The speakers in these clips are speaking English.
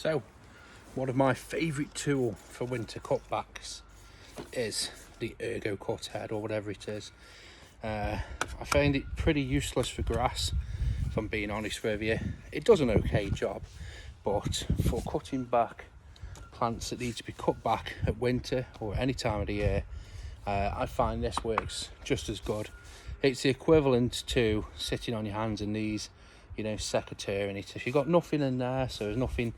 So, one of my favourite tool for winter cutbacks is the Ergo cut head, or whatever it is. I find it pretty useless for grass, if I'm being honest with you. It does an okay job, but for cutting back plants that need to be cut back at winter or any time of the year, I find this works just as good. It's the equivalent to sitting on your hands and knees, you know, secateuring it. If you've got nothing in there, so there's nothing,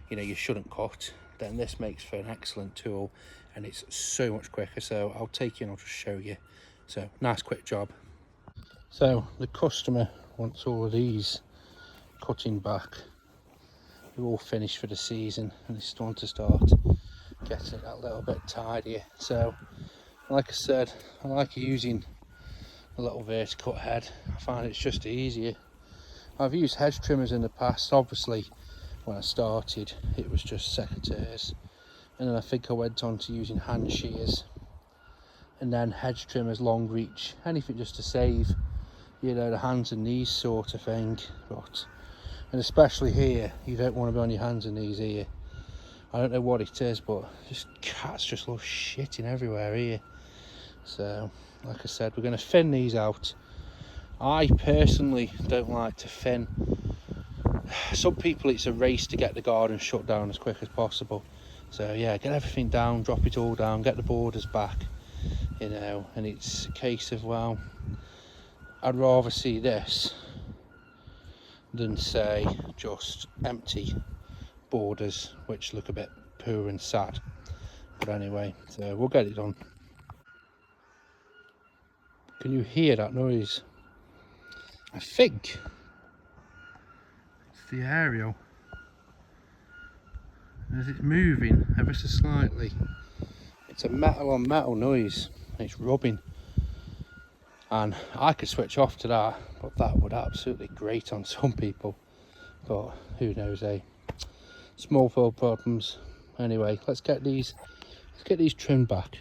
you know, you shouldn't cut, then this makes for an excellent tool, and it's so much quicker. So I'll take you and I'll just show you. So nice quick job. So the customer wants all of these cutting back. They're all finished for the season, and it's starting to start getting that little bit tidier. So like I said, I like using a little vertical head. I find it's just easier. I've used hedge trimmers in the past. Obviously when I started it was just secateurs, and then I think I went on to using hand shears, and then hedge trimmers, long reach, anything just to save, you know, the hands and knees sort of thing. But, and especially here, you don't want to be on your hands and knees here. I don't know what it is, but just cats just love shitting everywhere here. So like I said, we're going to thin these out. I personally don't like to thin. Some people, it's a race to get the garden shut down as quick as possible. So yeah, get everything down, drop it all down, get the borders back, you know. And it's a case of, well, I'd rather see this than say just empty borders which look a bit poor and sad. But anyway, so we'll get it done. Can you hear that noise? I think it's the aerial. As it's moving ever so slightly, it's a metal on metal noise. It's rubbing, and I could switch off to that, but that would absolutely grate on some people. But who knows, eh? Small field problems. Anyway, let's get these trimmed back.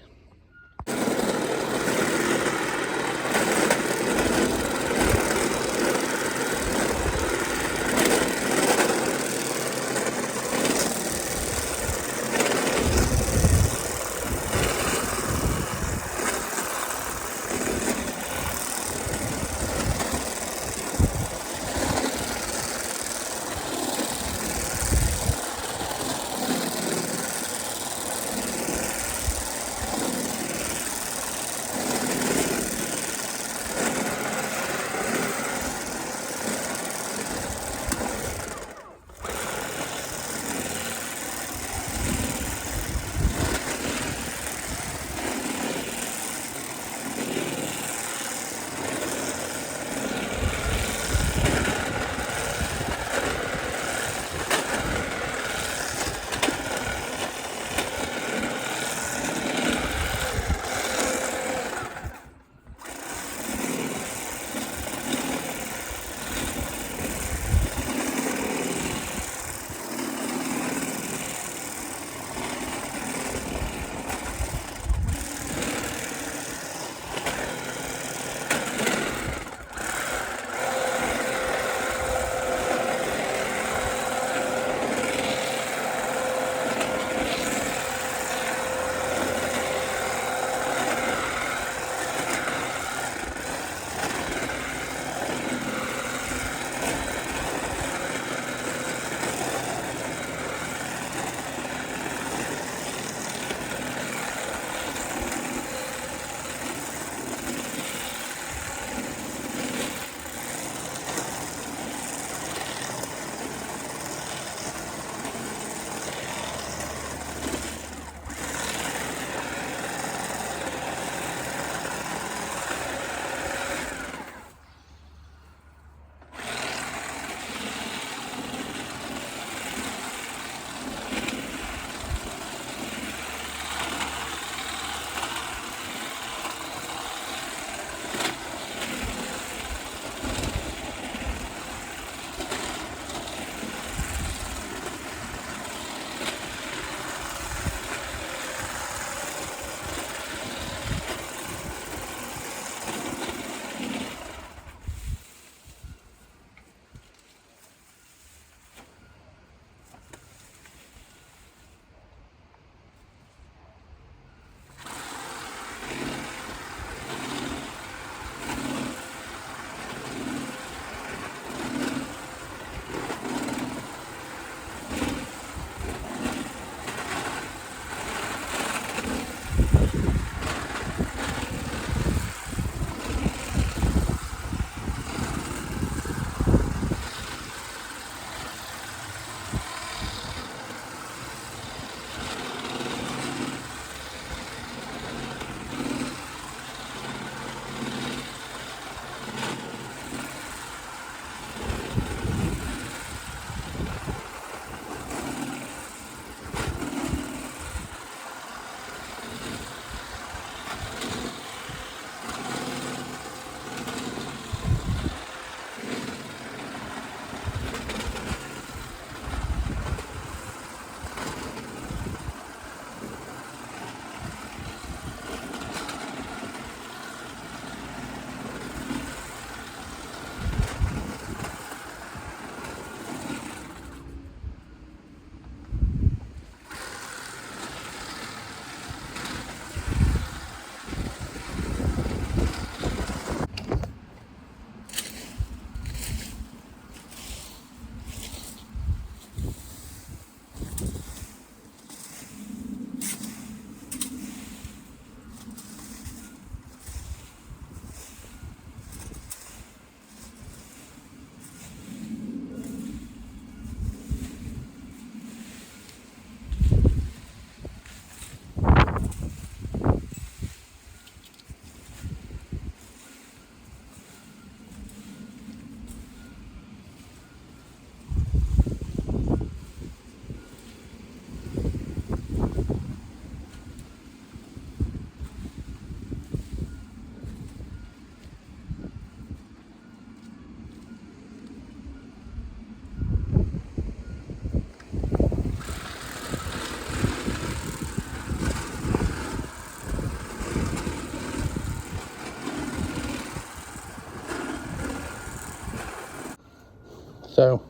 So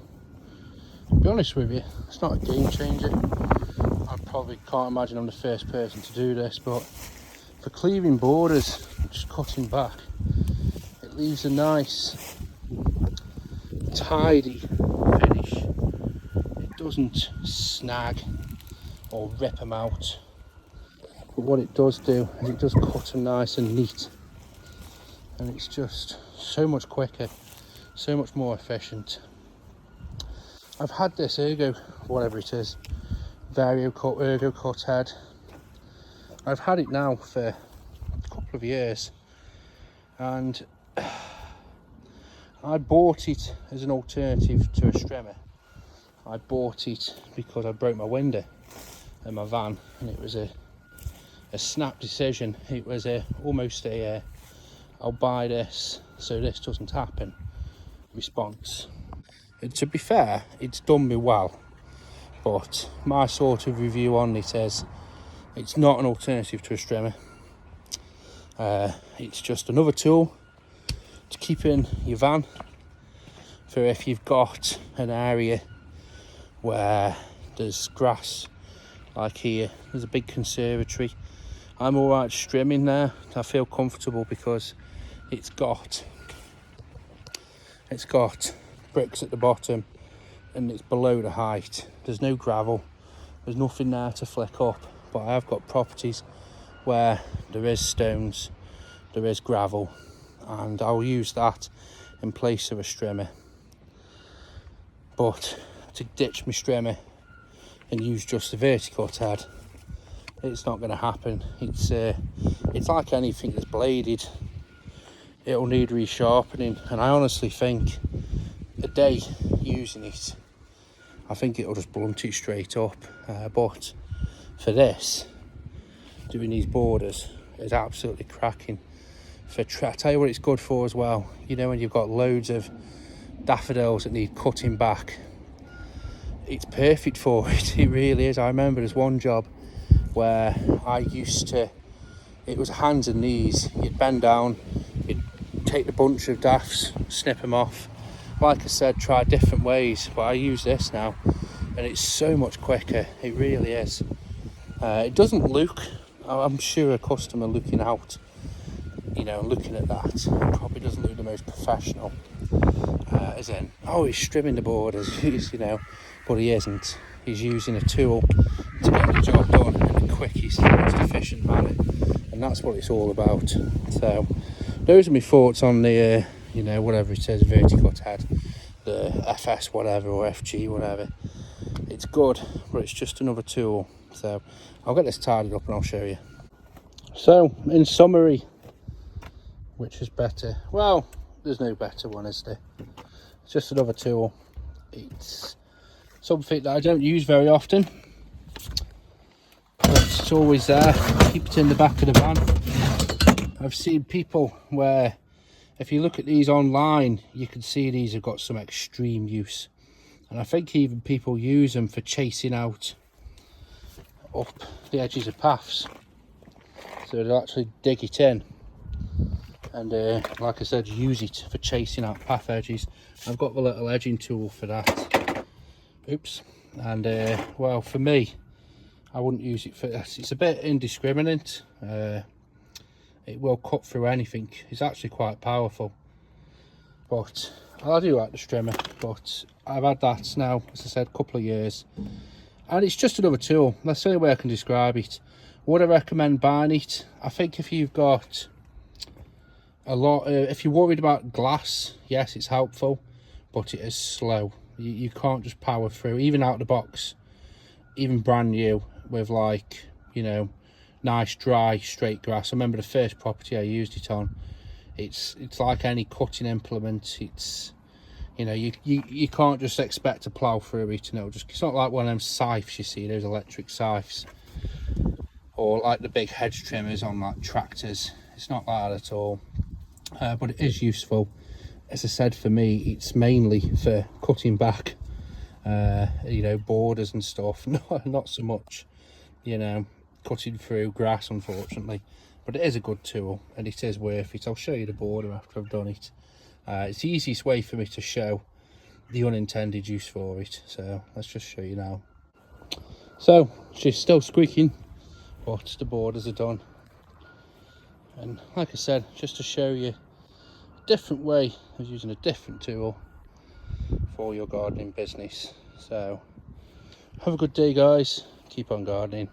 to be honest with you, it's not a game changer. I probably can't imagine I'm the first person to do this, but for clearing borders, just cutting back, it leaves a nice tidy finish. It doesn't snag or rip them out, but what it does do is it does cut them nice and neat, and it's just so much quicker, so much more efficient. I've had this ergo, whatever it is, vario cut, ergo cut head. I've had it now for a couple of years, and I bought it as an alternative to a strimmer. I bought it because I broke my window in my van, and it was a snap decision. It was almost a I'll buy this so this doesn't happen response. And to be fair, it's done me well, but my sort of review on it is it's not an alternative to a strimmer. It's just another tool to keep in your van for if you've got an area where there's grass, like here, there's a big conservatory. I'm alright strimming there. I feel comfortable because it's got bricks at the bottom and it's below the height. There's no gravel, there's nothing there to flick up, but I have got properties where there is stones, there is gravel, and I'll use that in place of a strimmer. But to ditch my strimmer and use just the verticut head, it's not going to happen. It's like anything that's bladed, it'll need resharpening, and I honestly think a day using it, I think it'll just blunt it straight up. But for this, doing these borders is absolutely cracking. I tell you what it's good for as well, you know, when you've got loads of daffodils that need cutting back, it's perfect for it. It really is. I remember there's one job where I used to, it was hands and knees. You'd bend down, you'd take the bunch of daffs, snip them off. Like I said, try different ways, but I use this now and it's so much quicker. It really is. It doesn't look, I'm sure a customer looking out, you know, looking at that, probably doesn't look the most professional, as in, oh, he's strimming the borders, you know, but he isn't. He's using a tool to get the job done in the quickest, most efficient manner, and that's what it's all about. So those are my thoughts on the you know, whatever it is, verticut head, the FS whatever, or FG whatever. It's good, but it's just another tool. So I'll get this tidied up and I'll show you. So in summary, which is better? Well, there's no better one, is there? It's just another tool. It's something that I don't use very often, but it's always there. Keep it in the back of the van. I've seen people where, if you look at these online, you can see these have got some extreme use, and I think even people use them for chasing out up the edges of paths, so they'll actually dig it in and like I said, use it for chasing out path edges. I've got the little edging tool for that. Oops. And well, for me, I wouldn't use it for this. It's a bit indiscriminate. It will cut through anything. It's actually quite powerful, but I do like the strimmer. But I've had that now, as I said, a couple of years, and it's just another tool. That's the only way I can describe it. Would I recommend buying it? I think if you've got a lot, if you're worried about glass, yes, it's helpful, but it is slow. You can't just power through, even out of the box, even brand new, with, like, you know, nice dry straight grass. I remember the first property I used it on, it's like any cutting implement. It's, you know, you can't just expect to plough through it, and it'll just, it's not like one of them scythes you see, those electric scythes, or like the big hedge trimmers on like tractors. It's not like that at all. But it is useful. As I said, for me, it's mainly for cutting back, you know, borders and stuff. Not so much, you know, cutting through grass, unfortunately. But it is a good tool, and it is worth it. I'll show you the border after I've done it. It's the easiest way for me to show the unintended use for it. So let's just show you now. So she's still squeaking, but the borders are done. And like I said, just to show you a different way of using a different tool for your gardening business. So have a good day, guys. Keep on gardening.